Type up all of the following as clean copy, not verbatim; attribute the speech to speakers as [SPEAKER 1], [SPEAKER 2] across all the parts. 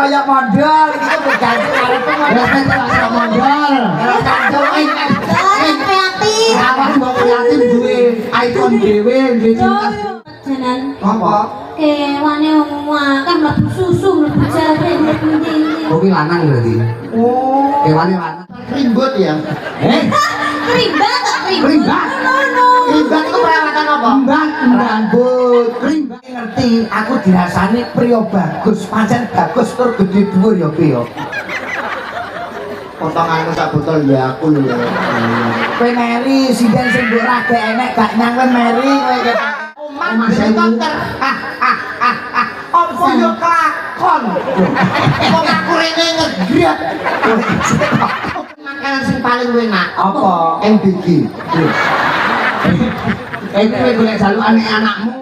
[SPEAKER 1] kayak modal iki berganti karepku modal. Kandel
[SPEAKER 2] kreatif.
[SPEAKER 1] Awak mbok kreatif duwe iPhone dhewe cinta.
[SPEAKER 2] Jalan.
[SPEAKER 1] Apa?
[SPEAKER 2] Kewane wong akeh mlebu susu, mlebu jare, mlebu ndi.
[SPEAKER 1] Oh, ki lanang berarti. Oh, kewane lanang.
[SPEAKER 3] Rimbut ya.
[SPEAKER 2] Ribat.
[SPEAKER 1] Ribat.
[SPEAKER 3] Rimbut itu perawatan apa?
[SPEAKER 1] Mbak, rambut. Rimbak ngerti, aku dirasani priya bagus, pancen bagus tur gedhe dhuwur ya ki ya.
[SPEAKER 3] Potonganmu sak botol ya aku lho.
[SPEAKER 1] Kowe meri sinden sing mbok ra gak enek gak nyangken meri kowe.
[SPEAKER 3] Mas dokter. Apa yo kelakon? Kok aku rene ngegret. Makanan sing paling enak
[SPEAKER 1] Apa?
[SPEAKER 3] MBG.
[SPEAKER 1] Kowe golek jalukane anakmu.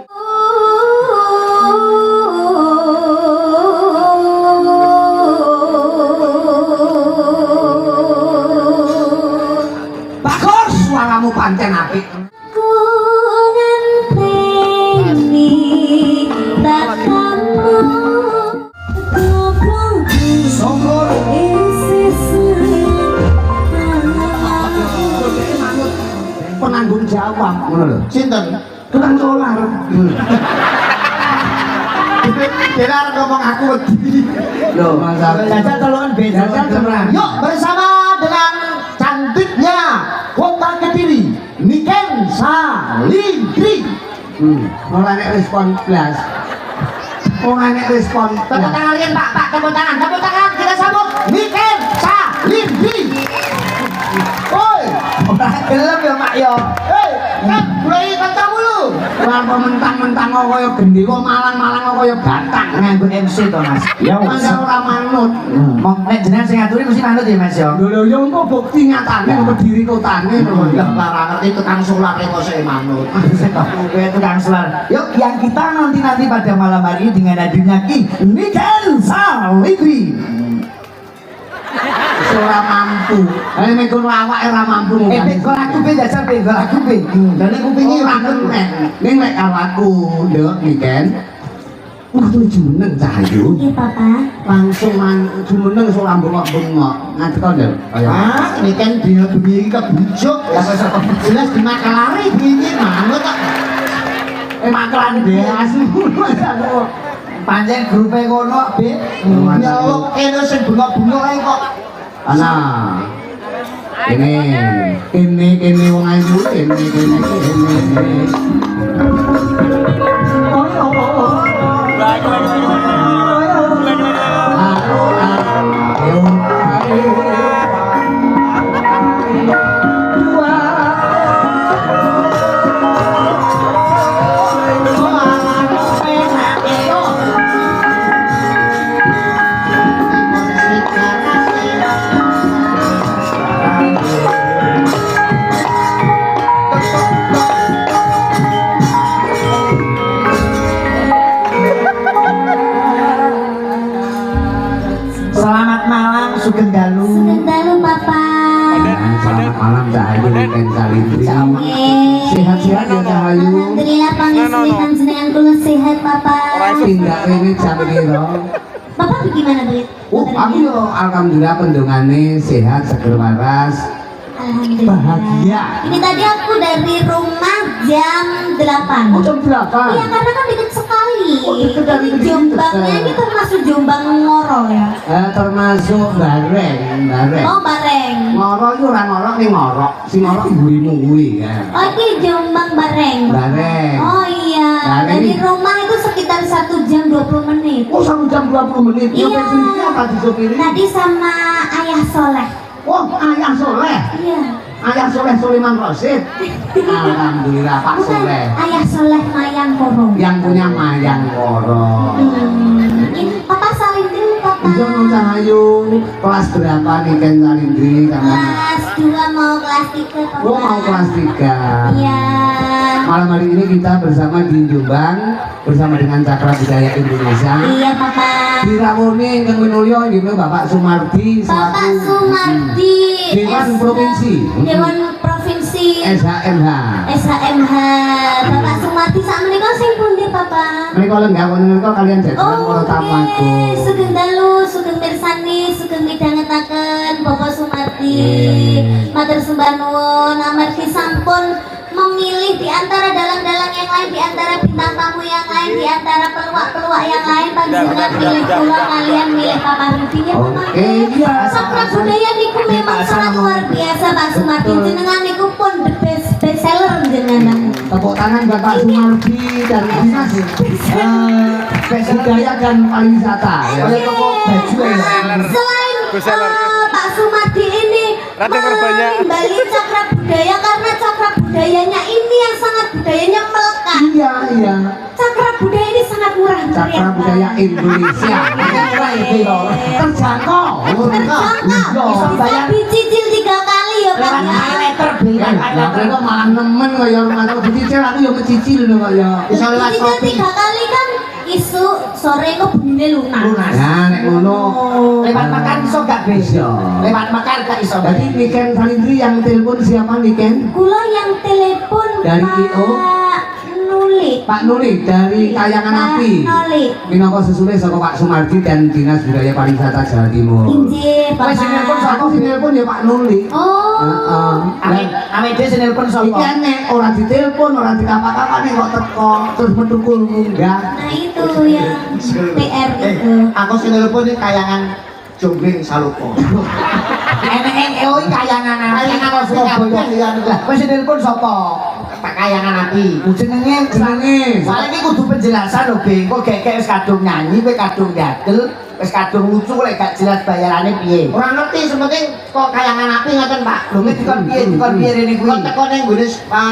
[SPEAKER 1] Bagus, suaramu pancen apik. Songkor penanggung jawab ngono lho.
[SPEAKER 3] Sinten?
[SPEAKER 1] Tukang solar.
[SPEAKER 3] Kira ngomong aku wedi.
[SPEAKER 1] Loh, masalah. Jajal tolongan beda. Jajal cemerlang.
[SPEAKER 3] Yuk bersama dengan cantiknya Kota Kediri, Niken Salindri.
[SPEAKER 1] Ora nek respon blas. Ora nek respon.
[SPEAKER 3] Tepuk tangan kalian Pak, tepuk tangan kita sambut Niken Salindri. Oi,
[SPEAKER 1] Ora gelem ya Mak ya.
[SPEAKER 3] hei, kan mulai kancamu lu.
[SPEAKER 1] Ora mentang-mentang kaya gendhewa malang-malang kaya batang nganggo MC to Mas.
[SPEAKER 3] Ya, Mas.
[SPEAKER 1] Masa ora manut. Mong nek jenengan sing ngaturi mesti manut ya Mas ya. Lho ya engko bukti nyatane Kediri kotane lho.
[SPEAKER 3] Lah lara ngerti tukang solar kok sik manut.
[SPEAKER 1] Oke, tukang solar. Yuk, yang kita nanti pada malam hari ini dengan hadirnya Ki Niken Salindri. Ora mampu. Lah nek kono awake ora mampu. Kok aku be dasar be aku be.
[SPEAKER 3] Dene kupinge
[SPEAKER 1] Ora kenen. Ning nek aku nduk Niken. Kudu jumeneng Cahyo.
[SPEAKER 2] Iya, Papa.
[SPEAKER 1] Langsung jumeneng ora bengok-bengok. Ngadeg kok nduk.
[SPEAKER 3] Ah, ini kan dia bengi kebujuk.
[SPEAKER 1] Ya wis kok
[SPEAKER 3] Jelas di makalari bengi manut kok.
[SPEAKER 1] makelan beas. Pancen grupe kono, Be.
[SPEAKER 3] Ya Allah, kene sing bengok-bengok ae kok.
[SPEAKER 1] Ana. Kene wong ayu kene. Selamat malam Sugeng Dalu.
[SPEAKER 2] Sebentar, Papa.
[SPEAKER 1] Selamat malam Cahayu Niken Salindri. Sehat-sehat ya Cahayu.
[SPEAKER 2] Alhamdulillah panjenengan jenengan kula sehat, Papa.
[SPEAKER 1] Tindak ini jam piro?
[SPEAKER 2] Bapak bagaimana, Bu?
[SPEAKER 1] Aku yo alhamdulillah pendongane sehat seger waras.
[SPEAKER 2] Alhamdulillah.
[SPEAKER 1] Bahagia.
[SPEAKER 2] Ini tadi aku dari rumah jam 8.
[SPEAKER 1] Oh, jam berapa?
[SPEAKER 2] Iya, karena kan deket sekali.
[SPEAKER 1] Oh, deket dari
[SPEAKER 2] Ini
[SPEAKER 1] sini
[SPEAKER 2] Jombangnya
[SPEAKER 1] deket.
[SPEAKER 2] ini termasuk Jombang Ngoro ya.
[SPEAKER 1] Termasuk bareng.
[SPEAKER 2] Oh, Bareng.
[SPEAKER 1] Ngorok itu orang ngorok nih ngorok. Si ngorok ibu-ibu kuwi ya.
[SPEAKER 2] Oh, ini Jombang Bareng.
[SPEAKER 1] Bareng.
[SPEAKER 2] Oh iya,
[SPEAKER 1] Bareng
[SPEAKER 2] dari
[SPEAKER 1] ini.
[SPEAKER 2] rumah itu sekitar 1 jam 20 menit.
[SPEAKER 1] Oh, 1 jam 20 menit.
[SPEAKER 2] Iya.
[SPEAKER 1] Yang sendiri apa disopiri?
[SPEAKER 2] Tadi sama Ayah Soleh.
[SPEAKER 1] Oh, Ayah Soleh.
[SPEAKER 2] Iya.
[SPEAKER 1] Ayah Soleh Sulaiman Rosid. Alhamdulillah Pak
[SPEAKER 2] Bukan
[SPEAKER 1] Soleh.
[SPEAKER 2] Ayah Soleh Mayang Koro.
[SPEAKER 1] Yang punya Mayang Koro.
[SPEAKER 2] Ini Papa salin dulu, Papa.
[SPEAKER 1] Iya Nong Cahayu. Kelas berapa nih Ken Salindri?
[SPEAKER 2] Kelas 2 mau kelas 3, Papa.
[SPEAKER 1] Oh, mau kelas 3.
[SPEAKER 2] Iya.
[SPEAKER 1] Malam hari ini kita bersama di Jombang bersama dengan Cakra Budaya Indonesia.
[SPEAKER 2] Iya, Papa.
[SPEAKER 1] Dirawoni yang menulio gitu Bapak Sumardi
[SPEAKER 2] Bapak Sumardi.
[SPEAKER 1] Dewan Provinsi.
[SPEAKER 2] Dewan Provinsi.
[SPEAKER 1] SHMH.
[SPEAKER 2] SHMH. Bapak Sumardi sak menika sing pundi, Papa?
[SPEAKER 1] Mereka lenggah menika kalian jajanan para tamu agung.
[SPEAKER 2] Sugeng dalu, sugeng matur sembah nuwun amargi sampun memilih di antara dalang-dalang yang lain, di antara bintang tamu yang lain, di antara peluak-peluak yang lain, panjenengan milih kula kalian milih Papa Rudi ya
[SPEAKER 1] Oke, iya.
[SPEAKER 2] Sastra budaya niku memang sangat luar biasa Pak Sumardi, jenengan niku pun the best seller jenengan.
[SPEAKER 3] Tepuk tangan buat Pak Sumardi dari Dinas Budaya dan Pariwisata.
[SPEAKER 1] Oleh toko baju ya.
[SPEAKER 2] Selain Pak Sumardi ini kembali cakra budaya karena cakra budayanya ini yang sangat budayanya melekat.
[SPEAKER 3] Iya, iya.
[SPEAKER 2] Cakra budaya ini sangat murah meriah.
[SPEAKER 3] Cakra budaya Indonesia. Terjangkau.
[SPEAKER 2] Terjangkau. Bisa dicicil 3 kali ya Pak ya.
[SPEAKER 3] Ya, mereka malah nemen kaya rumah dicicil, aku ya kecicil lho kaya. Bisa lewat
[SPEAKER 2] Dicicil 3 kali kan isu sore kok bunyinya lunas.
[SPEAKER 3] Nah, nek ngono.
[SPEAKER 1] Lewat makan iso gak bisa. Lewat makan gak iso.
[SPEAKER 3] Jadi Niken Salindri yang telepon siapa Niken?
[SPEAKER 2] Kula yang telepon
[SPEAKER 3] Dari IO?
[SPEAKER 2] Pak Nuli.
[SPEAKER 3] Pak Nuli dari Kayangan Api.
[SPEAKER 2] Nuli.
[SPEAKER 3] Minangka sesuai saka Pak Sumardi dan Dinas Budaya Pariwisata Jawa Timur.
[SPEAKER 2] Injih, Bapak.
[SPEAKER 1] Wes nelpon sapa
[SPEAKER 3] Aku sing telepon ya Pak Nuli.
[SPEAKER 2] Oh.
[SPEAKER 3] Heeh.
[SPEAKER 1] Ame dhewe sing nelpon
[SPEAKER 3] Iki
[SPEAKER 1] sapa?
[SPEAKER 3] nek ora ditelepon, ora dikapa-kapa nek kok teko terus metukul munggah.
[SPEAKER 2] Nah itu yang PR itu.
[SPEAKER 4] Aku sing nelpon iki kayangan Jombing Saluko.
[SPEAKER 1] Enek kayangan
[SPEAKER 4] Kayangan Surabaya ya.
[SPEAKER 1] Lah, wes sing nelpon sapa?
[SPEAKER 4] Pak Kayangan Api.
[SPEAKER 1] Jenenge
[SPEAKER 3] Jenenge.
[SPEAKER 1] soalnya ini kudu penjelasan lho, Bing. Kok gek wis kadung nyanyi, kowe kadung dagel, wis kadung lucu lek gak jelas bayarannya piye.
[SPEAKER 4] Ora ngerti sementing kok Kayangan Api ngoten, Pak.
[SPEAKER 1] Lho nek dikon piye rene kuwi.
[SPEAKER 4] Kok teko ning nggone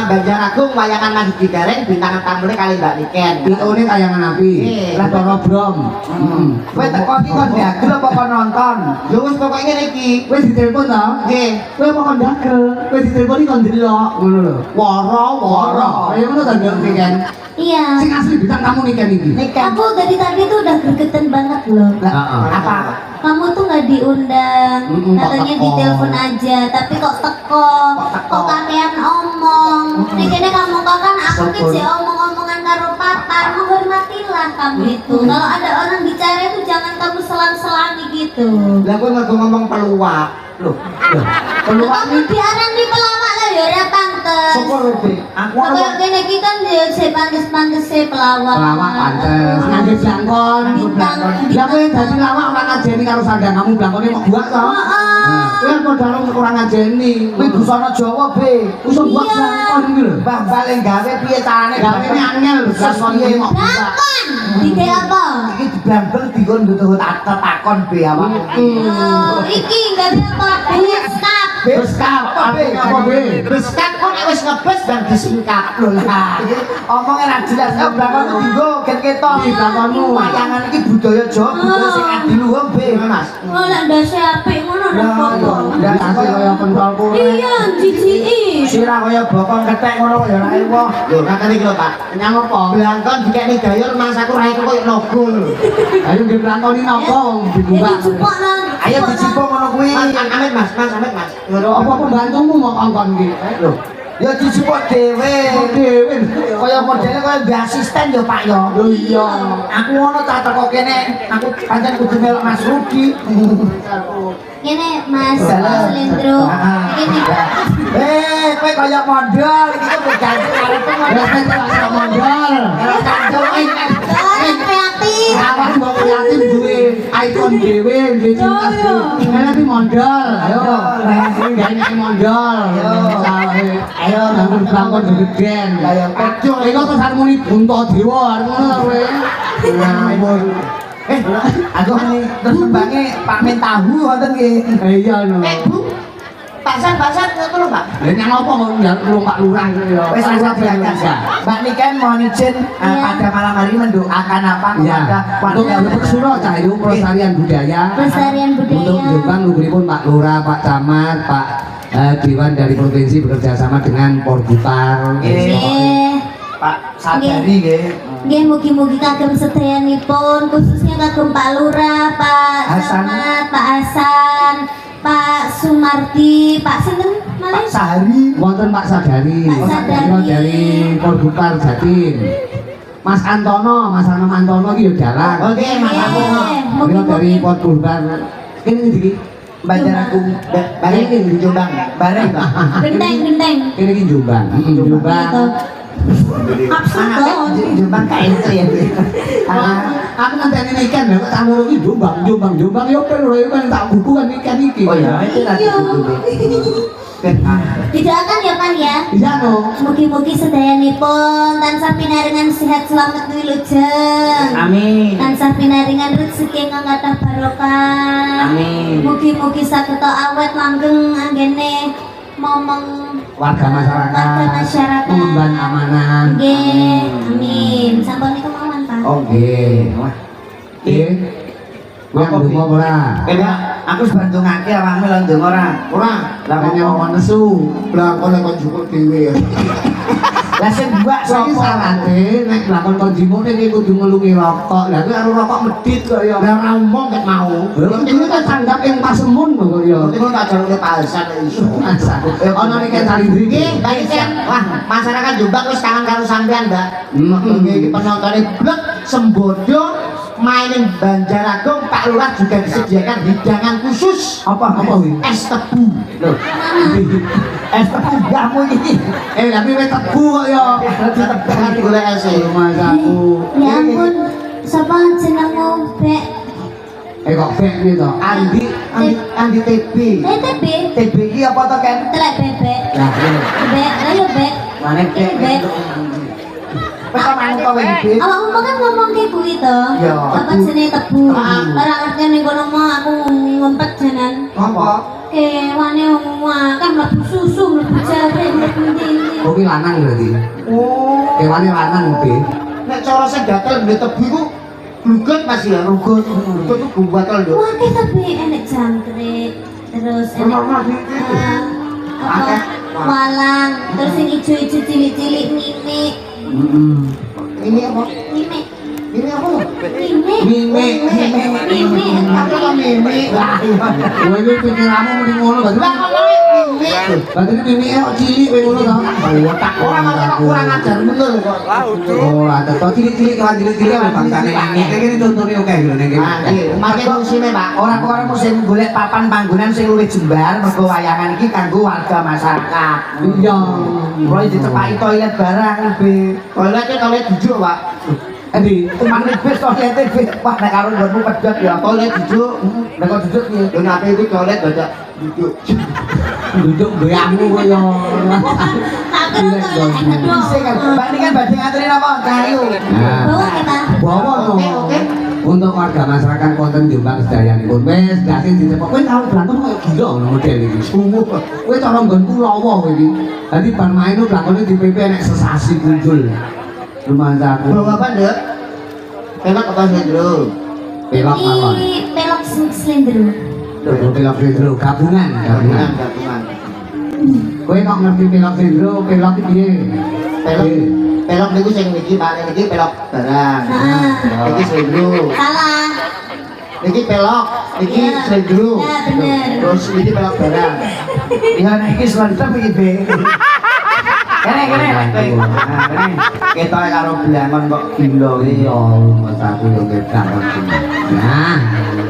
[SPEAKER 4] Banjaragung wayangan Majid Digareng bintang tamune kali Mbak Niken.
[SPEAKER 3] IO-ne Kayangan Api.
[SPEAKER 4] Iya.
[SPEAKER 3] Lah Brom. Heeh.
[SPEAKER 1] Kowe teko iki kon dagel apa kon nonton?
[SPEAKER 4] Ya wis pokoke ngene iki.
[SPEAKER 3] Wis ditelepon to?
[SPEAKER 4] Nggih.
[SPEAKER 3] Kowe apa kon dagel? Kowe ditelepon iki kon ndelok ngono lho.
[SPEAKER 4] Woro.
[SPEAKER 3] Kaya ngono ta Nduk Niken.
[SPEAKER 2] Iya.
[SPEAKER 3] Sing asli bintang tamu Niken iki.
[SPEAKER 1] Niken.
[SPEAKER 2] Aku dari tadi tuh udah gregetan banget loh.
[SPEAKER 3] Heeh.
[SPEAKER 1] Apa?
[SPEAKER 2] Kamu tuh nggak diundang,
[SPEAKER 3] Kok
[SPEAKER 2] katanya
[SPEAKER 3] teko?
[SPEAKER 2] ditelepon aja, tapi kok teko, kok kakean omong. Nih kene kamu kan aku ki sih omong-omongan karo patar, menghormatilah kamu itu. Kalau ada orang bicara itu jangan kamu selang-selangi gitu.
[SPEAKER 4] Lah kowe ngomong peluak.
[SPEAKER 1] Loh,
[SPEAKER 2] Kamu diarani pelawak lah ya ora pantes.
[SPEAKER 1] syukur lho, Bing. Aku
[SPEAKER 2] Kayak
[SPEAKER 1] ono
[SPEAKER 2] kene iki kan ya sik pantes-pantes pelawak.
[SPEAKER 3] Pelawak pantes, ngangge blangkon.
[SPEAKER 2] Bintang.
[SPEAKER 3] Lah kowe dadi lawak ora ngajeni karo sandang kamu blangkone kok buak to? Nah, kowe padha ora ngajeni.
[SPEAKER 1] kuwi busana Jawa, Bing.
[SPEAKER 3] Usah buak
[SPEAKER 2] Iya.
[SPEAKER 3] blangkon iki lho.
[SPEAKER 1] Mbah balik gawe piye carane
[SPEAKER 3] Gawene angel blangkon iki kok buak.
[SPEAKER 2] Blangkon. Dike apa?
[SPEAKER 1] Iki diblambel dikon butuh takon be awak.
[SPEAKER 2] Oh, iki enggak ada apa Beskap.
[SPEAKER 3] Beskap, artinya apa be?
[SPEAKER 4] Beskap kok nek wis ngebes dan disingkat.
[SPEAKER 1] Lho lah, iki omongnya ra jelas. Blangkon dinggo gen ketok.
[SPEAKER 3] Iki blangkonmu.
[SPEAKER 1] Wayangan iki budaya Jawa, budaya sing adiluhung, Bing.
[SPEAKER 4] Mas.
[SPEAKER 2] Oh, lek ndase apik ngono lho apa?
[SPEAKER 1] Lah,
[SPEAKER 3] Kasih kaya pentol kowe.
[SPEAKER 2] Iya, jijiki.
[SPEAKER 1] Sirah kaya bokong ketek ngono kok ya ora ewoh.
[SPEAKER 4] Lho, ngaten iki lho, Pak.
[SPEAKER 3] Nyang apa?
[SPEAKER 4] Blangkon dikekne gayur mas aku ra koyo logo lho.
[SPEAKER 3] Ayo nggih blangkoni napa dibuka.
[SPEAKER 2] Dijupuk nang.
[SPEAKER 1] Ayo dicipok ngono kuwi.
[SPEAKER 4] Mas, amit Mas, amit Mas.
[SPEAKER 3] Apa pembantumu mau kongkon iki?
[SPEAKER 1] Lho, ya dicipok dhewe.
[SPEAKER 3] Dewe.
[SPEAKER 1] Kaya modele kaya mbak asisten yo Pak yo.
[SPEAKER 3] Lho iya.
[SPEAKER 1] Aku ngono tak teko kene, aku pancen kudu melok Mas Rudi.
[SPEAKER 2] Kene Mas
[SPEAKER 1] Salah.
[SPEAKER 2] Lendro. Iki
[SPEAKER 1] Kowe kaya mondol iki kok berganti karepmu
[SPEAKER 3] Ya
[SPEAKER 1] mondol.
[SPEAKER 3] wis tak mondal.
[SPEAKER 1] Kalau kandel
[SPEAKER 2] kreatif.
[SPEAKER 3] Awak mbok kreatif duwe ikon dhewe nggih cinta. Kene iki mondal. Ayo. Gawe mondal. Ayo nanggur blangkon gegeden.
[SPEAKER 1] Ayo.
[SPEAKER 3] Aduh, iki kok harmoni bunta dewa ngono ta kowe. Ya ampun.
[SPEAKER 1] Aku ini terus tembange Pak Men tahu wonten nggih.
[SPEAKER 3] Iya no.
[SPEAKER 4] Bu. Pasan ngono lho, Pak.
[SPEAKER 3] Lah nyang apa kok nyang Pak Lurah iki ya.
[SPEAKER 1] Wes rasa diangkat. Mbak Niken mohon izin pada malam hari ini mendoakan apa
[SPEAKER 3] Ya,
[SPEAKER 1] kepada
[SPEAKER 3] untuk
[SPEAKER 1] warga
[SPEAKER 3] Suro Cahayu Pelestarian Budaya.
[SPEAKER 2] Pelestarian budaya.
[SPEAKER 3] Untuk Jombang nungguripun Pak Lurah, Pak Camat, Pak Dewan dari provinsi bekerja sama dengan Porbutar.
[SPEAKER 2] Nggih.
[SPEAKER 1] Pak Sadari nggih.
[SPEAKER 2] Nggih mugi-mugi kagem sedayanipun khususnya kagem Pak Lurah, Pak
[SPEAKER 1] Hasan.
[SPEAKER 2] Camat, Pak Hasan, Pak Sumardi, Pak sinten malih?
[SPEAKER 1] Pak Sahari.
[SPEAKER 3] Wonten Pak Sadari,
[SPEAKER 2] Pak Sadari.
[SPEAKER 3] Kira dari Porbutar Jatim. Mas Antono
[SPEAKER 4] Oke,
[SPEAKER 3] iki yo dalang.
[SPEAKER 4] Mas aku.
[SPEAKER 2] Nggih,
[SPEAKER 3] Kira dari
[SPEAKER 2] mugi-mugi.
[SPEAKER 3] Porbutar. Kene iki.
[SPEAKER 1] Banjar Agung.
[SPEAKER 4] Bareng di Jombang.
[SPEAKER 1] Bareng, Pak.
[SPEAKER 2] Genteng.
[SPEAKER 3] Kene iki Jombang. Jombang.
[SPEAKER 2] Absurd dong.
[SPEAKER 1] Jombang KNC ya.
[SPEAKER 3] Aku ngenteni ikan lho, tak loro iki Jombang yo perlu yo kan tak buku kan ikan iki.
[SPEAKER 1] Oh ya, itu nanti
[SPEAKER 2] Iya.
[SPEAKER 1] buku.
[SPEAKER 2] Didoakan ya Pan ya.
[SPEAKER 3] Iya no.
[SPEAKER 2] Mugi-mugi sedayanipun tansah pinaringan sehat selamat wilujeng.
[SPEAKER 1] Amin.
[SPEAKER 2] Tansah pinaringan rezeki ingkang kathah barokah.
[SPEAKER 1] Amin.
[SPEAKER 2] Mugi-mugi saged awet langgeng anggene momong
[SPEAKER 3] Warga masyarakat. Mengemban amanah.
[SPEAKER 2] nggih. Amin. Sampun niku mawon Pak.
[SPEAKER 1] Oh,
[SPEAKER 3] Nggih.
[SPEAKER 1] wah.
[SPEAKER 3] Nggih. Kuwi ndonga ora?
[SPEAKER 1] Kena aku sebantu ngake awakmu lan ndonga ora.
[SPEAKER 4] Ora.
[SPEAKER 1] Lah
[SPEAKER 3] Kene
[SPEAKER 1] kok
[SPEAKER 3] wong nesu.
[SPEAKER 4] Lakone kon cukup dhewe ya.
[SPEAKER 1] lah sing buak
[SPEAKER 3] Saiki
[SPEAKER 1] sapa?
[SPEAKER 3] salate nek lakon konjimu ning kudu ngelungi rokok. Lah kuwi karo rokok medhit kok ya.
[SPEAKER 4] Lah ora omong ket mau.
[SPEAKER 3] Lha iki kan tanggap yang pasemun kok ya.
[SPEAKER 4] Nanti kon tak jaluk palsan iso.
[SPEAKER 3] Masa. Ono nek salindri
[SPEAKER 4] Nggih, baik Sen. Wah, masyarakat Jombang wis kangen karo sampean, Mbak. Nggih, iki penontonnya blek sembodo mainin Banjaragung Pak Lurah juga disediakan hidangan khusus
[SPEAKER 1] Apa kuwi?
[SPEAKER 4] es tebu.
[SPEAKER 3] Loh.
[SPEAKER 1] Es tebu gahmu iki.
[SPEAKER 3] Tapi wis tebu kok ya.
[SPEAKER 4] Jangan golek es.
[SPEAKER 3] Mas aku.
[SPEAKER 2] Ya ampun, sapa jenengmu, Bek?
[SPEAKER 3] Kok bek iki to?
[SPEAKER 4] Andi TB.
[SPEAKER 2] TB.
[SPEAKER 1] TB iki apa to, Ken?
[SPEAKER 2] Telek bebek.
[SPEAKER 3] Lah iya.
[SPEAKER 2] Bek, ayo Bek.
[SPEAKER 1] Mane
[SPEAKER 2] Ini Bek.
[SPEAKER 1] Kita manut to iki.
[SPEAKER 2] Awakmu kan ngomong kayak kuwi to.
[SPEAKER 1] Ya.
[SPEAKER 2] Apa jenenge tebu?
[SPEAKER 4] Ah.
[SPEAKER 2] Ora ngerti ning kono mah aku ngumpet janan.
[SPEAKER 4] Apa?
[SPEAKER 2] Kewane kan mlebu susu, mlebu jahe, mlebu ndi.
[SPEAKER 3] Kowe lanang berarti.
[SPEAKER 4] Oh,
[SPEAKER 3] Kewane lanang iki.
[SPEAKER 4] nek cara sing gatel ndek tebu iku glugot Mas ya, rugut. Rugut itu batal lho.
[SPEAKER 2] Wah, tapi enek jangkrik. Terus enek apa?
[SPEAKER 4] Akeh.
[SPEAKER 2] Walang, terus sing ijo-ijo cilik-cilik mimik.
[SPEAKER 4] Ini apa?
[SPEAKER 2] Mimik.
[SPEAKER 4] Ini apa?
[SPEAKER 2] Mimik.
[SPEAKER 3] Mimik.
[SPEAKER 2] Mimik.
[SPEAKER 4] Apa kok mimik? Lah,
[SPEAKER 3] Kowe iki pikiranmu muni ngono berarti.
[SPEAKER 4] lah kok mimik?
[SPEAKER 3] Berarti mimike kok cilik kowe ngono to. Otak
[SPEAKER 4] Ora masalah kurang ajar bener kok.
[SPEAKER 3] Oh, ada to cilik-cilik kan cilik-cilik kan bangsane mimik. Iki contone oke lho ning
[SPEAKER 4] Ah, nggih, makin musime, Pak.
[SPEAKER 1] Ora musim golek papan panggonan sing luwih jembar mergo wayangan iki kanggo warga masyarakat.
[SPEAKER 3] Iya.
[SPEAKER 1] Mulai dicepaki toilet barang lebih.
[SPEAKER 4] Toilet dijuk, Pak.
[SPEAKER 3] Endi?
[SPEAKER 1] Cuman lebih toilet Pak nek karo nggonmu pedhot ya.
[SPEAKER 4] Toilet dijuk.
[SPEAKER 1] Nek kok duduk piye?
[SPEAKER 4] Lho nek itu toilet badak dijuk.
[SPEAKER 3] Duduk goyangmu kok ya.
[SPEAKER 2] Aku nonton enak
[SPEAKER 1] Sing kan, Mbak ini kan badhe nganterin apa? Kayu.
[SPEAKER 2] Bawa kita.
[SPEAKER 3] Bawa no.
[SPEAKER 4] Oke.
[SPEAKER 3] Untuk warga masyarakat konten Jombang sedayanipun wis dadi dicepok. Kowe tau berantem koyo gila ngono model iki. Sumuh. Kowe cara nggonku lawa kowe iki. Dadi bar main ku lakone di PP nek sesasi kunjul. Rumah aku.
[SPEAKER 4] Bawa apa, Nduk? Pelok apa sendro?
[SPEAKER 3] Pelok mawon.
[SPEAKER 2] Ini pelok slendro.
[SPEAKER 3] Lho pelok sendro gabungan.
[SPEAKER 4] Gabungan.
[SPEAKER 3] Kowe kok ngerti pelok sendro, pelok iki piye?
[SPEAKER 4] Pelok. Pelok niku sing niki Pak, niki pelok barang.
[SPEAKER 2] Ah.
[SPEAKER 4] Niki sendro.
[SPEAKER 2] Salah.
[SPEAKER 4] Niki pelok, niki
[SPEAKER 2] Ya.
[SPEAKER 4] sendro.
[SPEAKER 2] Ya, bener.
[SPEAKER 4] Terus niki pelok barang.
[SPEAKER 1] Ya nek iki selanjutnya piye, Be? Kene. Nah, kene. Ketoke karo belangon kok gila iki.
[SPEAKER 3] Iya, mas aku yo gedang kok. Nah,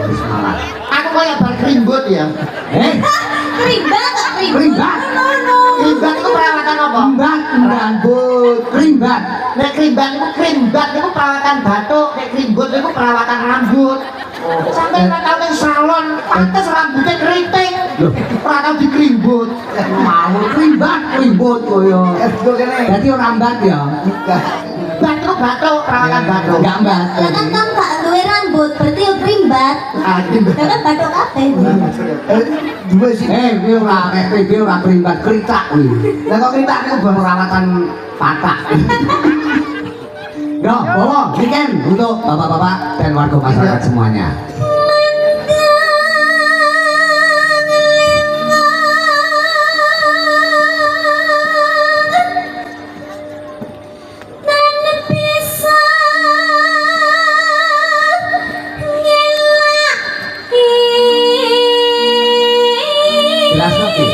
[SPEAKER 3] wis malah.
[SPEAKER 4] Aku kayak bar krimbut ya.
[SPEAKER 2] Kerimbat kok
[SPEAKER 3] Kerimbat?
[SPEAKER 2] No.
[SPEAKER 4] Krimbat itu perawatan apa?
[SPEAKER 3] Krimbat, rambut, krimbat.
[SPEAKER 4] Nek krimbat niku perawatan batuk, nek krimbut niku perawatan rambut. Sampai nek tau ning salon, pantes rambutnya keriting.
[SPEAKER 3] Loh.
[SPEAKER 4] Ora tau dikrimbut.
[SPEAKER 3] Mau krimbat, ribut koyo.
[SPEAKER 1] Go kene.
[SPEAKER 3] Dadi ora mbat ya.
[SPEAKER 4] Batuk batuk, perawatan batuk.
[SPEAKER 3] Enggak mbat.
[SPEAKER 2] Lah kan kamu gak duwe rambut, berarti yo kerimbat.
[SPEAKER 4] Ah, krimbat.
[SPEAKER 2] Lah kan batuk kabeh.
[SPEAKER 1] Dua sih.
[SPEAKER 3] Kowe ora nek kowe ora krimbat kritak kuwi.
[SPEAKER 1] Lah kok kritak niku bang
[SPEAKER 3] Perawatan patak. Yo, bawa weekend untuk bapak-bapak dan warga masyarakat semuanya. Jelas ngerti?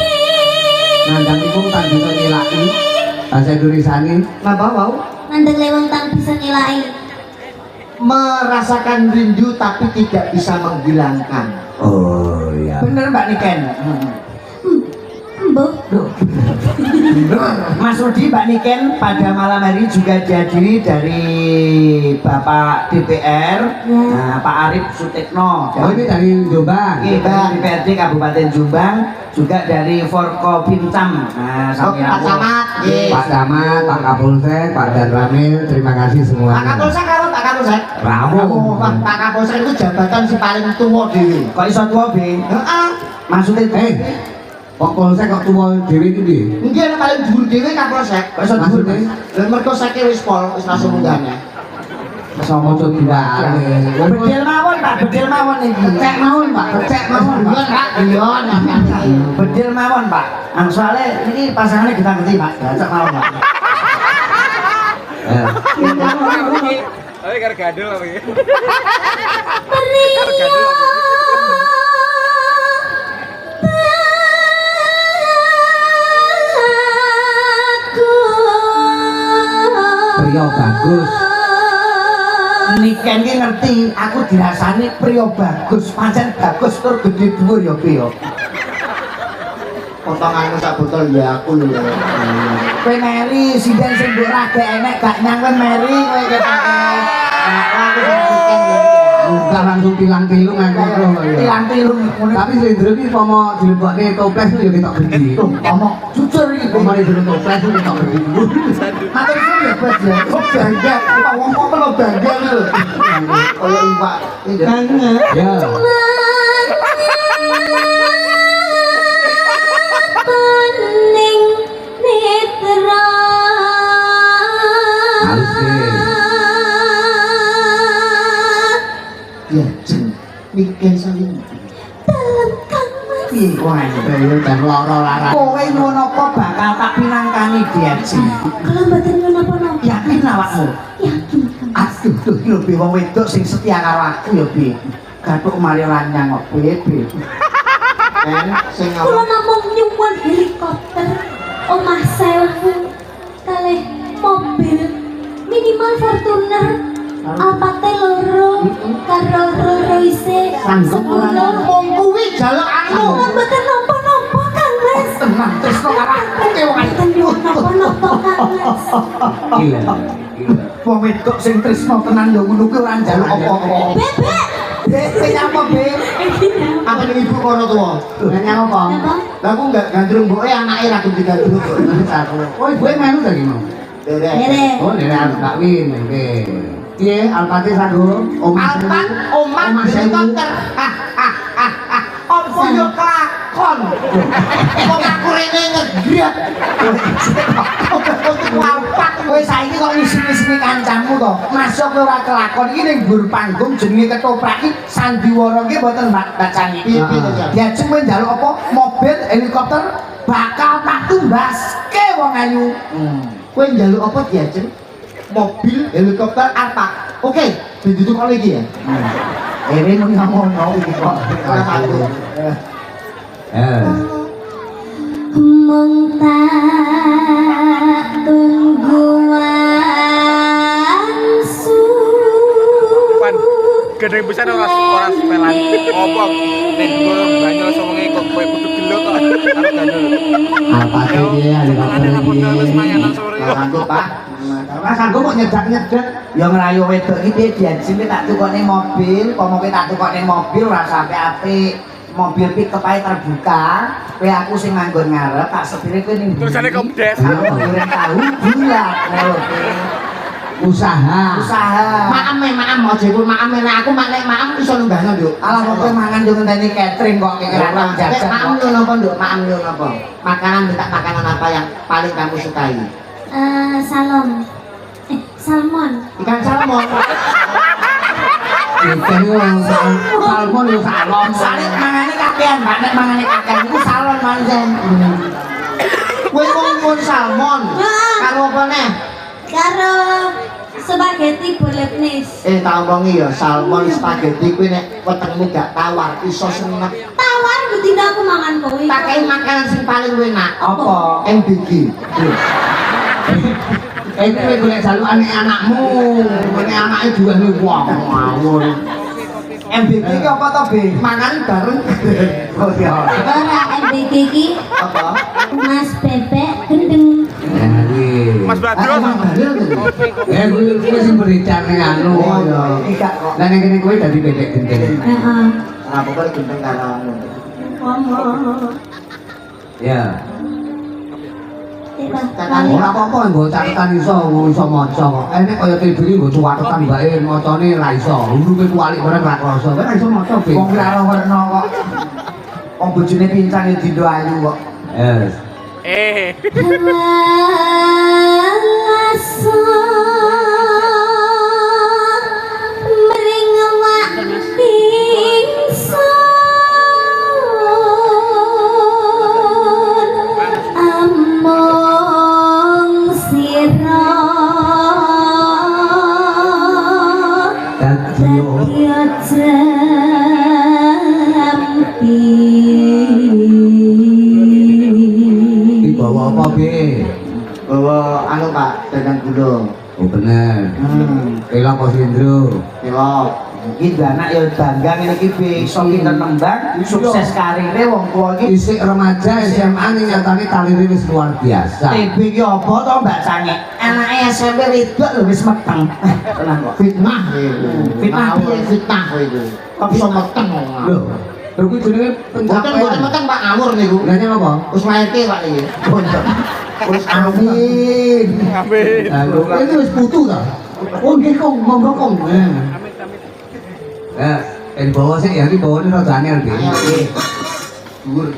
[SPEAKER 3] Nandang iku tak bisa nilai. Bahasa Indonesia
[SPEAKER 4] Napa wau?
[SPEAKER 2] Mandeg leweng tang bisa nilai.
[SPEAKER 4] Merasakan rindu tapi tidak bisa menghilangkan.
[SPEAKER 3] Oh iya.
[SPEAKER 1] Bener Mbak Niken.
[SPEAKER 2] Mbok.
[SPEAKER 1] Mas Rudi, Mbak Niken pada malam hari juga dihadiri dari Bapak DPR, nah, Pak Arif Sutikno.
[SPEAKER 3] Oh ini dari Jombang.
[SPEAKER 1] Iya, dari DPRD Kabupaten Jombang, juga dari Forkopincam. Nah, sampai
[SPEAKER 4] Pak Camat,
[SPEAKER 3] Pak Camat, Pak Kapolsek, Pak Danramil, terima kasih
[SPEAKER 4] Pak
[SPEAKER 3] semuanya.
[SPEAKER 4] Kapolsek karo Pak Kapolsek.
[SPEAKER 3] Bravo.
[SPEAKER 4] Pak Kapolsek itu jabatan si paling tua dhewe.
[SPEAKER 1] Kok iso tua, Be?
[SPEAKER 4] Heeh.
[SPEAKER 1] Maksudnya
[SPEAKER 3] Kok Polsek kok tua dhewe iki piye?
[SPEAKER 4] Mungkin yang paling dhuwur dhewe Kapolsek.
[SPEAKER 1] kok iso dhuwur, Be?
[SPEAKER 3] Maksudnya?
[SPEAKER 4] Lah mergo seke wis pol, wis langsung munggahnya.
[SPEAKER 3] Sama maca diwale.
[SPEAKER 1] Bedil mawon, Pak, bedil mawon iki.
[SPEAKER 3] Cek mawon, Pak, cek mawon.
[SPEAKER 4] Iya, Pak. Iya, nyampe.
[SPEAKER 1] Bedil mawon, Pak. Soalnya ini pasangannya kita ngerti, Pak. Cek mawon, Pak.
[SPEAKER 5] Tapi karo gadul apa ya?
[SPEAKER 3] Pria bagus.
[SPEAKER 1] Niken ki ngerti, aku dirasani pria bagus, pancen bagus tur gede dhuwur ya, Be ya.
[SPEAKER 4] Potonganmu sak botol ya aku lho.
[SPEAKER 1] Kowe meri sinden sing mbok rada enek gak nyang kowe meri kowe ketake.
[SPEAKER 4] Aku sing
[SPEAKER 3] Bukan langsung pilang-pilung aku kok ya.
[SPEAKER 1] Tilang-tilung ngono.
[SPEAKER 3] Tapi Slendro iki pomo dilebokke toples yo ketok gede.
[SPEAKER 1] Ngomong jujur iki.
[SPEAKER 3] Pomo dilebokke toples yo ketok gede.
[SPEAKER 1] Matur suwun ya, Bos ya.
[SPEAKER 4] kok bangga, Pak wong kok lo bangga lho. Kaya iwak.
[SPEAKER 3] Ya.
[SPEAKER 2] Pening netra.
[SPEAKER 3] Halus deh.
[SPEAKER 4] Ya jen. Mikir saling.
[SPEAKER 2] Dalam kamar.
[SPEAKER 1] Piye kowe ayo?
[SPEAKER 3] Ayo dan loro larang.
[SPEAKER 1] Kowe nuwun apa bakal tak pinangkani Diaji.
[SPEAKER 2] Kalau mboten napa-napa.
[SPEAKER 1] Yakin awakmu?
[SPEAKER 2] Yakin.
[SPEAKER 1] Aduh, tuh lho Be wong wedok sing setia karo aku ya, Be. Gathuk mari lanyang kok, Be.
[SPEAKER 4] Sing
[SPEAKER 2] Kula namung nyuwun helikopter. Omah sewu kalih mobil minimal Fortuner. Alphate loro karo Rolls-Royce
[SPEAKER 1] Sanggup ora?
[SPEAKER 2] 10.
[SPEAKER 4] wong kuwi jalukane.
[SPEAKER 2] Kula mboten napa-napa, Kang Mas.
[SPEAKER 1] Tenang, tresno karo aku ki wong ayu.
[SPEAKER 2] Mboten napa-napa, Kang Mas.
[SPEAKER 3] Gila. Gila.
[SPEAKER 1] Wong wedok sing tresno tenan lho ngono kuwi ora njaluk apa-apa.
[SPEAKER 2] Bebek.
[SPEAKER 1] Be, nyapa, Be?
[SPEAKER 4] Apa ning ibu kono tuwa?
[SPEAKER 1] Nanya apa?
[SPEAKER 2] Napa?
[SPEAKER 4] Lah aku enggak gandrung mboke anake ra kudu digandrung kok.
[SPEAKER 3] Oh, gue melu tadi mau.
[SPEAKER 4] Derek.
[SPEAKER 2] Derek.
[SPEAKER 3] Oh, dari Kak Win. Oke. Piye Alpati sago?
[SPEAKER 4] Alpan omah helikopter. Apa yo kelakon. Wong aku rene ngegret.
[SPEAKER 1] Alpat kowe saiki kok ngisi-ngisi kancamu to. Masuk kowe ora kelakon iki ning dhuwur panggung jenenge ketoprak iki sandiwara iki mboten bacane.
[SPEAKER 4] Piye-piye to, Jan?
[SPEAKER 1] Diajeng kowe njaluk apa? Mobil, helikopter bakal tak tumbaske wong ayu.
[SPEAKER 4] Kowe njaluk apa diajeng? Mobil, helikopter, apa? Oke, begitu kok lagi ya.
[SPEAKER 1] Ini mung ngono iki kok.
[SPEAKER 2] Mung tak tungguan
[SPEAKER 5] Pan, gedeng besar ora sepelan. Opo nek dhuwur banyu somonge kok kowe kudu gelo kok karo gadul.
[SPEAKER 3] Alpati piye
[SPEAKER 5] Ada ngapun wis mayanan sore.
[SPEAKER 1] Sanggup, Pak. Mas sanggup kok nyedak-nyedak. Ya ngerayu wedok iki piye diajeng tak tukone mobil, pomo tak tukone mobil ora sampe apik. Mobil pick-up ae terbuka, kowe aku sing manggon ngarep, tak sepire kowe ning.
[SPEAKER 5] Terusane kok mdes.
[SPEAKER 1] Goreng tahu bulat lho.
[SPEAKER 3] Usaha.
[SPEAKER 1] Usaha.
[SPEAKER 4] Maem aja iku maem nek aku nek maem iso lunggahno, Nduk.
[SPEAKER 1] Alah kok kowe mangan yo ngenteni catering kok kira
[SPEAKER 4] Nek
[SPEAKER 1] jajan.
[SPEAKER 4] maem yo napa, Nduk? Maem yo napa? Makanan minta makanan apa yang paling kamu sukai?
[SPEAKER 2] Salmon. Salmon.
[SPEAKER 4] Ikan salmon.
[SPEAKER 3] Ikan yo salmon yo salon.
[SPEAKER 1] Sale mangane kakean, Mbak. Nek mangane kakean iku salon manjen.
[SPEAKER 4] Kowe ngomong salmon. Karo apa neh?
[SPEAKER 2] Karo spaghetti bolognese.
[SPEAKER 4] Tak omongi ya, salmon spaghetti kuwi nek wetengmu gak tawar iso seneng.
[SPEAKER 2] Tawar betina aku mangan kowe.
[SPEAKER 4] Pakai makanan sing paling enak.
[SPEAKER 1] Apa?
[SPEAKER 4] MBG.
[SPEAKER 3] Ini kowe golek jalukane anakmu. Nek anake juga nih wah ngawur.
[SPEAKER 1] MBK ki apa to, Be?
[SPEAKER 4] Mangan bareng.
[SPEAKER 1] Oh iya.
[SPEAKER 2] Ora MBG ki
[SPEAKER 4] Apa?
[SPEAKER 2] Mas Bebek gendeng.
[SPEAKER 3] Nah, kuwi.
[SPEAKER 5] Mas Badro.
[SPEAKER 3] Kuwi sing beredar ning anu.
[SPEAKER 1] Oh iya, iki gak kok.
[SPEAKER 3] Lah ning kene kuwi dadi bebek gendeng.
[SPEAKER 2] Heeh.
[SPEAKER 4] Kenapa kok gendeng karo anu?
[SPEAKER 3] Ya.
[SPEAKER 2] Lali.
[SPEAKER 3] Ora apa-apa nggo catetan iso maca kok. Enek kaya TV nggo catetan mbake macane ra iso. Uluke kualik bareng ra krasa. Ora iso maca be.
[SPEAKER 1] Wong kuwi ora werna kok. Wong bojone pincang ya dindo ayu kok.
[SPEAKER 3] Yes.
[SPEAKER 2] Halasa mring awak pingsan among sira
[SPEAKER 3] Dadi
[SPEAKER 2] ya jampi
[SPEAKER 3] bawa apa be?
[SPEAKER 4] Bawa anu Pak, daging gulung.
[SPEAKER 3] Oh bener. Elok kok Sindro.
[SPEAKER 4] Kelop.
[SPEAKER 1] Iki anak ya bangga ngene iki Be, iso pinter nembang, sukses karire wong tuwa iki.
[SPEAKER 3] Isik remaja SMA ning nyatane talire wis luar biasa.
[SPEAKER 1] TB ki apa to Mbak Cange? Anake SMP wedok lho wis meteng. Tenang kok.
[SPEAKER 4] Fitnah itu.
[SPEAKER 1] Fitnah
[SPEAKER 4] Ngawur,
[SPEAKER 1] piye?
[SPEAKER 4] fitnah itu. Kok bisa meteng wong.
[SPEAKER 3] Lho, lho kuwi jenenge
[SPEAKER 4] Mboten
[SPEAKER 3] pencapaian.
[SPEAKER 4] meteng Pak ngawur niku.
[SPEAKER 3] Lah apa?
[SPEAKER 4] Wis lairke Pak iki.
[SPEAKER 1] Wis amin.
[SPEAKER 5] Amin.
[SPEAKER 3] Lah lho itu wis putu ta. Oh nggih kong, monggo kong. Bawa sih ya, ini bawa ini rada aneh lagi.
[SPEAKER 4] Ayo nggih. Dhuwur.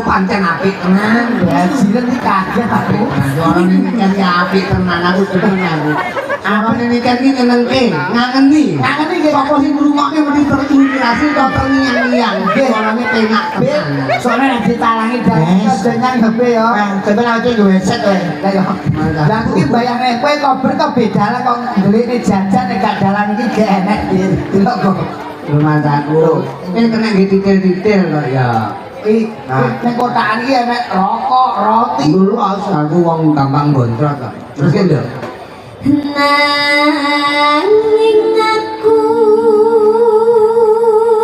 [SPEAKER 3] Pancen apik tenan.
[SPEAKER 1] Bajiren iki kaget aku.
[SPEAKER 3] Orang ini kan apik tenan aku demen aku. Apa ini kan iki nyenengke, ngangeni.
[SPEAKER 1] Ngangeni nggih.
[SPEAKER 3] Sapa sing ngrungokke mesti terinspirasi utawa terngiang-ngiang. Nggih, orangnya penak tenan.
[SPEAKER 1] Soalnya nek ditalangi dari aja nyang HP ya.
[SPEAKER 4] Coba aku nggo headset kowe.
[SPEAKER 1] Lah ya. Lah aku ki bayangne kowe kober kok beda lah kok ndelikne jajan nek gak dalan iki gak enek delok kok.
[SPEAKER 3] Lumayanku. Ini kena nggih titil-titil kok ya.
[SPEAKER 1] Nek kotakan iki enek rokok, roti.
[SPEAKER 3] Dulu aku wong gampang boncrot kok. Terus ki lho.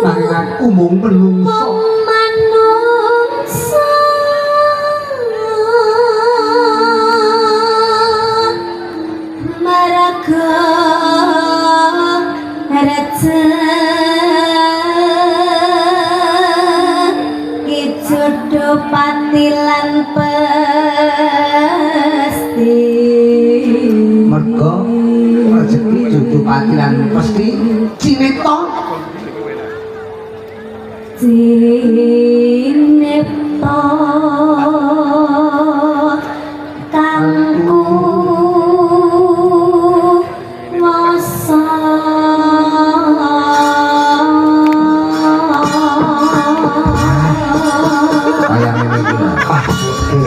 [SPEAKER 2] Nanging
[SPEAKER 3] aku mung penungso.
[SPEAKER 2] manungsa maraga rezeki jodoh patilan pesti
[SPEAKER 3] Mergo rezeki jodoh patilan pesti cineta.
[SPEAKER 2] Cinipta kangku wasa
[SPEAKER 3] Kayak ngene iki lho.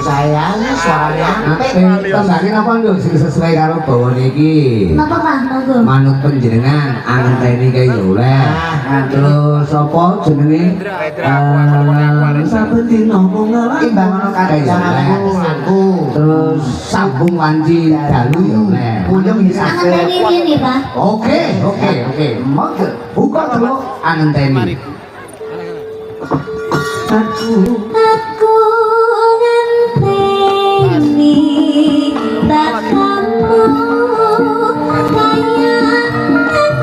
[SPEAKER 4] Sayang suaranya apik.
[SPEAKER 3] Tembangin apa lho sing sesuai karo bawane iki.
[SPEAKER 2] Napa Pak? Monggo.
[SPEAKER 3] Manut panjenengan angenteni kae ya oleh. Terus apa jenenge? Saben dina mung
[SPEAKER 1] Imbang ono
[SPEAKER 4] Aku.
[SPEAKER 3] Terus sambung wanci dalu ya oleh.
[SPEAKER 1] Puyeng iki
[SPEAKER 2] Angan
[SPEAKER 1] saged.
[SPEAKER 2] ini Pak.
[SPEAKER 3] Oke.
[SPEAKER 1] Monggo.
[SPEAKER 3] Buka dulu angenteni.
[SPEAKER 2] Aku ngenteni tatamu kaya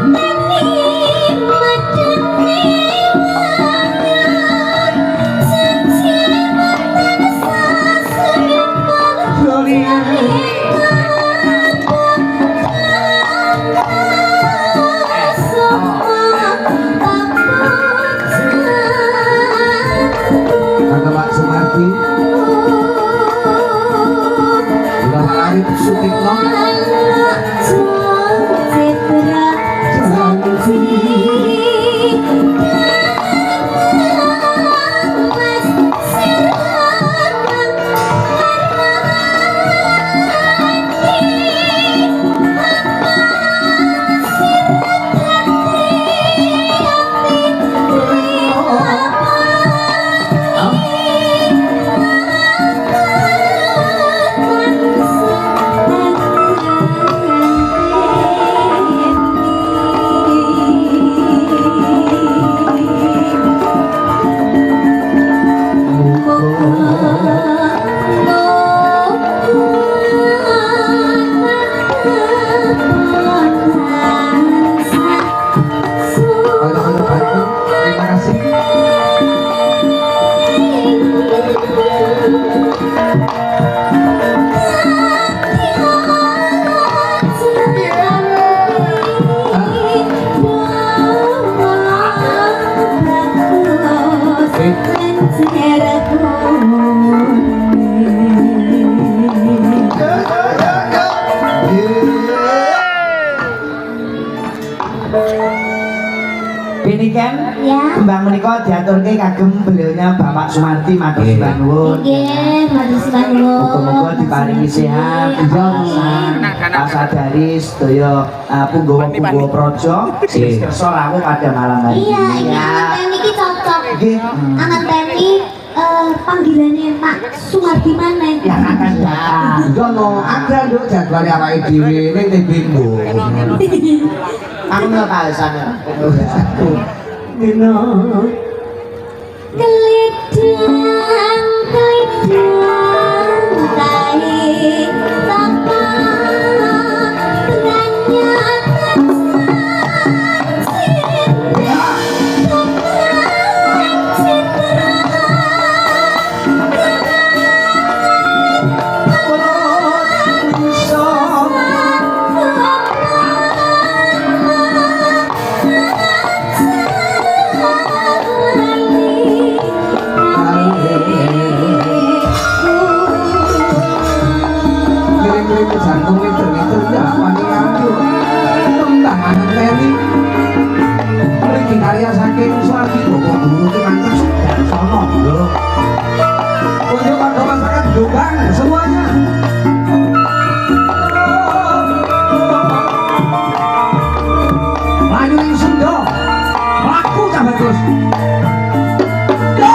[SPEAKER 2] ngenteni madeni wayang siji matan sasunyuk
[SPEAKER 1] tembang menika diaturke kagem beliaunya Bapak Sumarti matur sembah nuwun.
[SPEAKER 2] Nggih, matur sembah nuwun.
[SPEAKER 1] Muga-muga diparingi sehat, pasadari sedaya punggawa-punggawa praja sing kersa rawuh pada malam hari
[SPEAKER 2] Iya,
[SPEAKER 1] ini.
[SPEAKER 2] ini anak Teni iki cocok.
[SPEAKER 1] Nggih.
[SPEAKER 2] Anak Teni panggilannya Pak Sumardi maneh.
[SPEAKER 1] Yang akan datang.
[SPEAKER 3] Enggak no, ada nduk jadwalnya awake dhewe ning Bimbo.
[SPEAKER 4] Aku nggak tahu sana.
[SPEAKER 3] Dino
[SPEAKER 2] Kelidang, kelidang, tahi, tapa, dengannya
[SPEAKER 3] kirim-kirim jantung meter-meter ya wani aku. Tembang anak Teni. Mriki karya saking Suwardi Bapak Guru ki mantep sedar sono lho. Untuk warga masyarakat Jombang semuanya. Maju ning sendo. Laku cah bagus. Yo!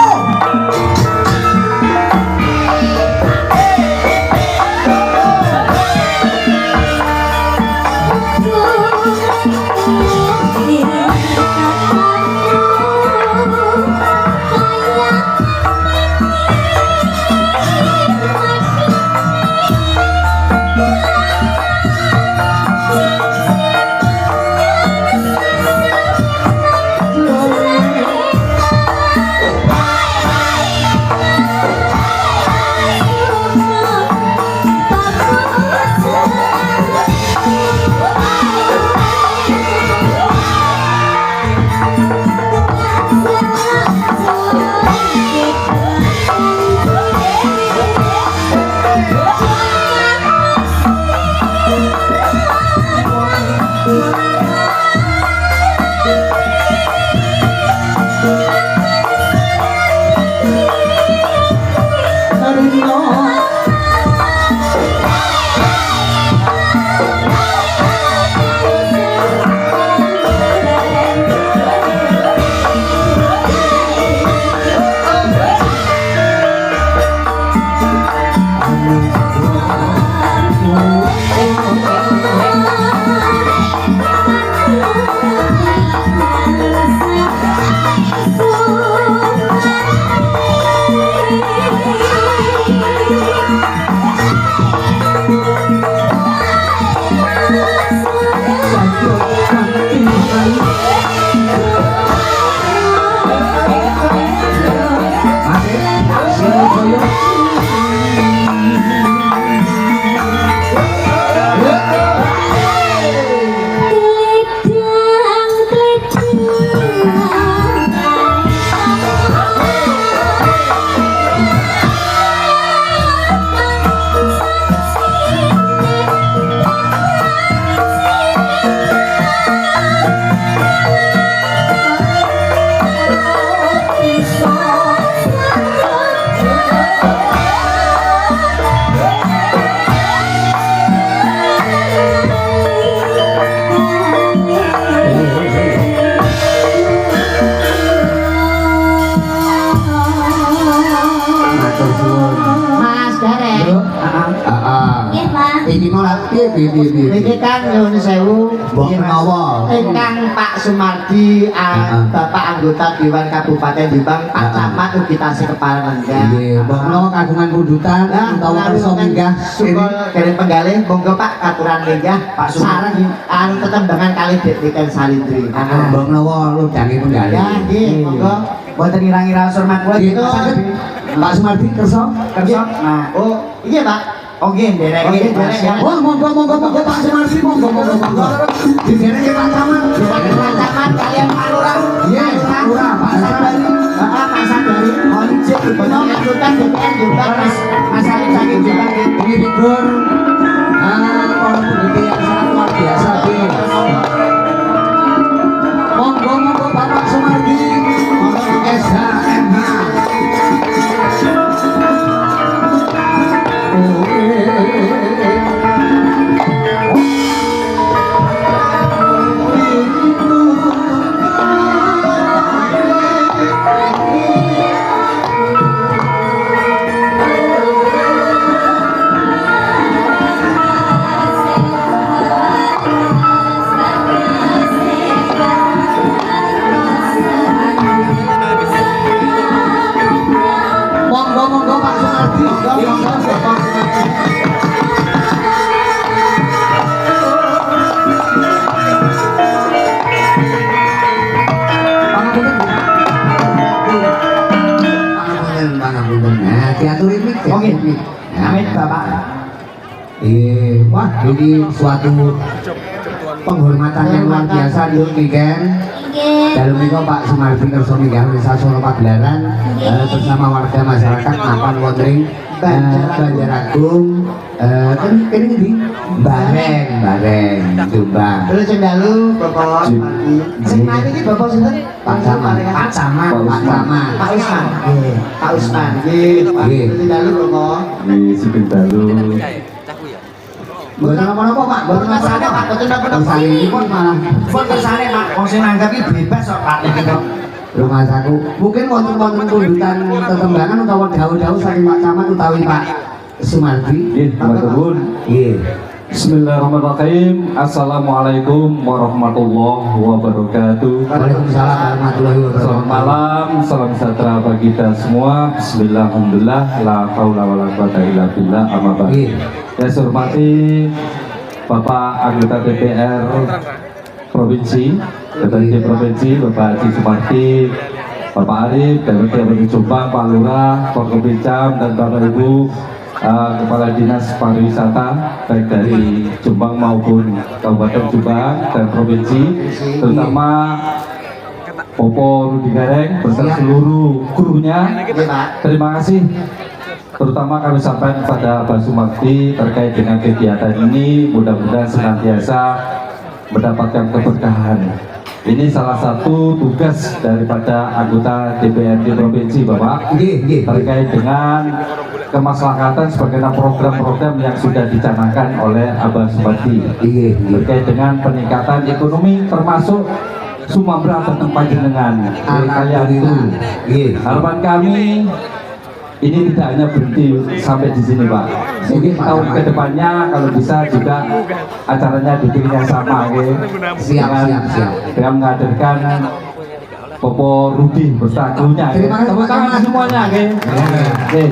[SPEAKER 3] Iki mau piye.
[SPEAKER 4] Niki kan nyuwun sewu
[SPEAKER 3] Mbok menawa.
[SPEAKER 4] ingkang Pak Sumardi Bapak anggota Dewan Kabupaten Jombang Pak Camat ugi tasih kepala lenggah.
[SPEAKER 3] Nggih, mbok menawa kagungan pundutan utawa kersa minggah
[SPEAKER 4] sukul dari penggalih monggo Pak katuran minggah
[SPEAKER 1] Pak Sumardi.
[SPEAKER 4] sareng anu tetembangan kali Dek Salindri.
[SPEAKER 3] mbok menawa ludange penggalih.
[SPEAKER 4] Ya nggih monggo.
[SPEAKER 1] Boten ngira-ngira hormat kula
[SPEAKER 3] Gitu,
[SPEAKER 1] gitu saged
[SPEAKER 3] Pak Sumardi kersa.
[SPEAKER 1] kersa. Nah,
[SPEAKER 4] Oh iya Pak.
[SPEAKER 1] oh nggih nderek
[SPEAKER 4] Oke,
[SPEAKER 1] nggih.
[SPEAKER 4] nderek,
[SPEAKER 1] Mas.
[SPEAKER 3] Oh, monggo Pak Sumardi, monggo. Didereke Pak Camat.
[SPEAKER 4] Pak Camat kalian Pak Lurah.
[SPEAKER 3] Iya, Pak Lurah, Pak Sabari.
[SPEAKER 4] Bapak Pak Sabari.
[SPEAKER 1] Mohon izin
[SPEAKER 4] Betul anggota DPR Jombang Mas.
[SPEAKER 1] Mas Ali saking Jombang nggih.
[SPEAKER 3] Ini figur para pendidik yang sangat luar biasa, Bi. Monggo Bapak Sumardi.
[SPEAKER 1] nggih. Amit Bapak.
[SPEAKER 3] Wah ini suatu penghormatan yang luar biasa yuk Niken.
[SPEAKER 2] Nggih.
[SPEAKER 3] Dalam itu Pak Sumardi kersa minggah desa Solo Pagelaran bersama warga masyarakat mapan wondering Banjaragung kan ini di Bareng Jombang.
[SPEAKER 4] Terus sing dalu Bapak sing main iki Bapak sinten?
[SPEAKER 3] Pak Camat.
[SPEAKER 1] Pak Camat.
[SPEAKER 4] Pak Usman. Nggih. Pak Usman. Nggih, Pak.
[SPEAKER 3] Nggih.
[SPEAKER 4] Sing dalu Bapak.
[SPEAKER 6] Sipin dalu
[SPEAKER 3] Bukan apa-apa Pak, bukan masalah Pak.
[SPEAKER 4] Betul apa
[SPEAKER 3] Usah ini pun malah
[SPEAKER 1] Pun kersane Pak, wong sing nanggap iki bebas kok Pak iki kok.
[SPEAKER 3] rumah saku. Mungkin wonten-wonten kundutan tetembangan utawa dawuh-dawuh saking Pak Camat utawi Pak Sumardi.
[SPEAKER 6] Nggih, matur nuwun.
[SPEAKER 3] Nggih.
[SPEAKER 6] Bismillahirrahmanirrahim. Assalamualaikum warahmatullahi wabarakatuh.
[SPEAKER 3] Waalaikumsalam warahmatullahi
[SPEAKER 6] Selamat
[SPEAKER 3] wabarakatuh.
[SPEAKER 6] malam, salam sejahtera bagi kita semua. Bismillah, alhamdulillah, la haula wala quwata illa billah, amma ba'd.
[SPEAKER 3] Nggih.
[SPEAKER 6] Ya, saya hormati Bapak anggota DPR Provinsi, Ketua Provinsi, Bapak Haji Sumardi, Bapak Arif, dan Kabupaten Jombang, Pak Lurah, Forkopimcam, dan Bapak Ibu Kepala Dinas Pariwisata baik dari Jombang maupun Kabupaten Jombang dan Provinsi, terutama Popo Rudi Gareng beserta seluruh krunya. Terima kasih. Terutama kami sampaikan kepada Pak Sumardi terkait dengan kegiatan ini, mudah-mudahan senantiasa mendapatkan keberkahan. Ini salah satu tugas daripada anggota DPRD Provinsi, Bapak, terkait dengan kemaslahatan sebagaimana program-program yang sudah dicanangkan oleh Abah Sumardi terkait dengan peningkatan ekonomi termasuk Sumambra tentang panjenengan kaya itu. Harapan kami ini tidak hanya berhenti sampai di sini, Pak. Mungkin tahun kedepannya kalau bisa juga acaranya dibikin yang sama,
[SPEAKER 3] Siap.
[SPEAKER 6] dengan menghadirkan Popo Rudi beserta krunya.
[SPEAKER 3] Terima kasih,
[SPEAKER 6] Tepuk tangan
[SPEAKER 3] Pak.
[SPEAKER 6] semuanya, Oke.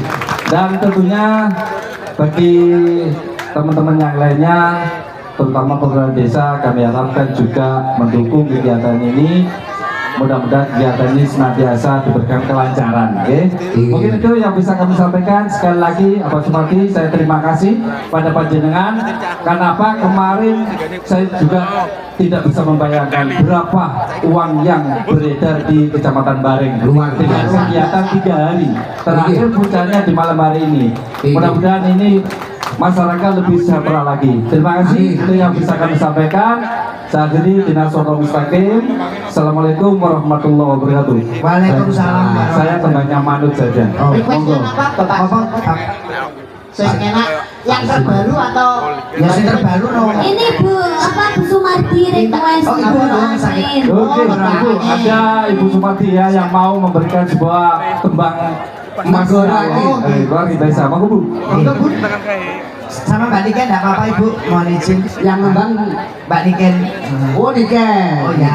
[SPEAKER 6] Dan tentunya bagi teman-teman yang lainnya, terutama pemerintah desa, kami harapkan juga mendukung kegiatan ini. Mudah-mudahan kegiatan ini senantiasa diberikan kelancaran. Mungkin itu yang bisa kami sampaikan. Sekali lagi Abah Sumardi, saya terima kasih pada panjenengan. Karena apa? Kemarin saya juga tidak bisa membayangkan berapa uang yang beredar di Kecamatan Bareng dengan kegiatan 3 hari. Terakhir puncaknya di malam hari ini. Mudah-mudahan ini masyarakat lebih sejahtera lagi. Terima kasih. Itu yang bisa kami sampaikan. Saat ini Dinas Solo Mustaqim. Assalamualaikum warahmatullahi wabarakatuh.
[SPEAKER 1] Waalaikumsalam.
[SPEAKER 6] Saya tembaknya manut saja.
[SPEAKER 4] Requestnya apa Bapak? Sing enak yang terbaru atau
[SPEAKER 1] Ya sing terbaru no.
[SPEAKER 2] Ini Bu, apa Bu Sumardi request
[SPEAKER 1] Oh, Ibu dong, sakit.
[SPEAKER 2] Amin.
[SPEAKER 6] Oke, Ibu, ada Ibu Sumardi ya yang mau memberikan sebuah tembang
[SPEAKER 3] Magora ini.
[SPEAKER 6] luar biasa. Monggo, Bu.
[SPEAKER 4] Monggo Bu.
[SPEAKER 1] Sama Mbak Niken enggak apa-apa Ibu, mohon izin.
[SPEAKER 3] Yang ngembang
[SPEAKER 1] Mbak Niken.
[SPEAKER 3] Oh Niken.
[SPEAKER 1] Oh, ya.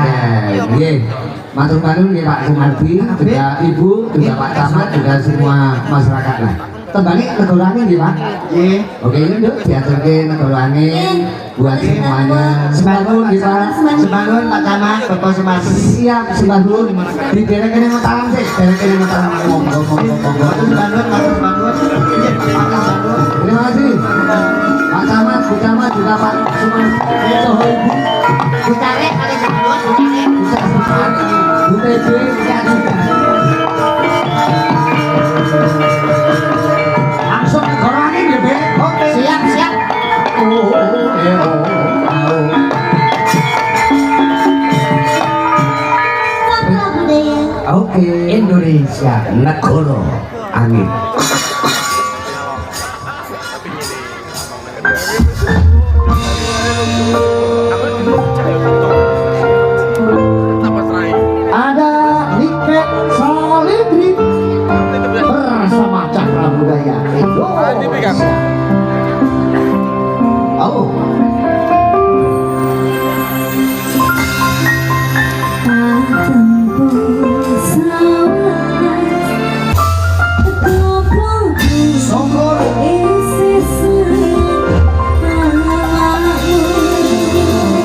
[SPEAKER 3] Nggih. Matur nuwun nggih Pak Sumardi, juga Ibu, juga Pak Camat, juga semua masyarakat lah. Tembangnya negara angin nggih Pak.
[SPEAKER 4] Nggih.
[SPEAKER 3] Oke, ini yuk diaturke negara angin buat semuanya.
[SPEAKER 1] Semangun
[SPEAKER 3] nggih Pak.
[SPEAKER 4] Semangun Pak Camat, Bapak Sumardi.
[SPEAKER 3] Siap, semangun. Di daerah kene matalan sih, daerah kene matalan. Monggo.
[SPEAKER 4] Semangun, Pak Semangun.
[SPEAKER 3] Terima kasih. Pak Camat, Bu Camat, juga Pak Sumardi. Soho Ibu.
[SPEAKER 4] Ditarik kali Semangun, ditarik.
[SPEAKER 3] Bisa semangat. Bu TB, ya juga. Langsung negara angin ya, Be. Oke.
[SPEAKER 4] Siap.
[SPEAKER 2] Sapa budaya?
[SPEAKER 3] Oke.
[SPEAKER 1] Indonesia.
[SPEAKER 3] Negara angin.
[SPEAKER 4] Ada Niken Solidri bersama Cakra Budaya Indonesia.
[SPEAKER 3] Oh.
[SPEAKER 1] Songkor.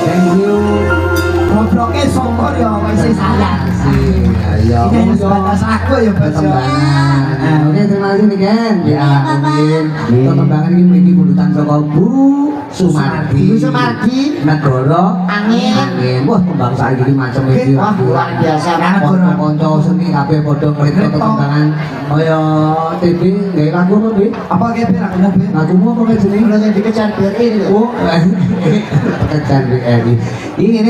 [SPEAKER 3] Thank you.
[SPEAKER 1] Gobloknya songkor ya, masih sayang.
[SPEAKER 3] Iya. Ya,
[SPEAKER 1] Ini hanya
[SPEAKER 3] monggo.
[SPEAKER 1] sebatas aku ya Bos.
[SPEAKER 3] Pertembangan. Oke, terima kasih nih Ken. Ya,
[SPEAKER 2] Iya, Bapak.
[SPEAKER 3] mungkin pertembangan ini memiliki bundutan saka Bu Sumardi.
[SPEAKER 4] Bu Sumardi.
[SPEAKER 3] Negara
[SPEAKER 4] Angin.
[SPEAKER 3] Angin. Wah, kembang saiki iki macam iki.
[SPEAKER 4] Wah, luar biasa.
[SPEAKER 3] Kanca-kanca seni kabeh padha kripto pertembangan kaya TV gawe lagu apa, Bi?
[SPEAKER 1] Apa kayak aku mau Bil?
[SPEAKER 3] Lagumu apa kayak jenenge?
[SPEAKER 4] Udah yang dikejar BRI ini loh.
[SPEAKER 3] Oh, kecan BRI. Ini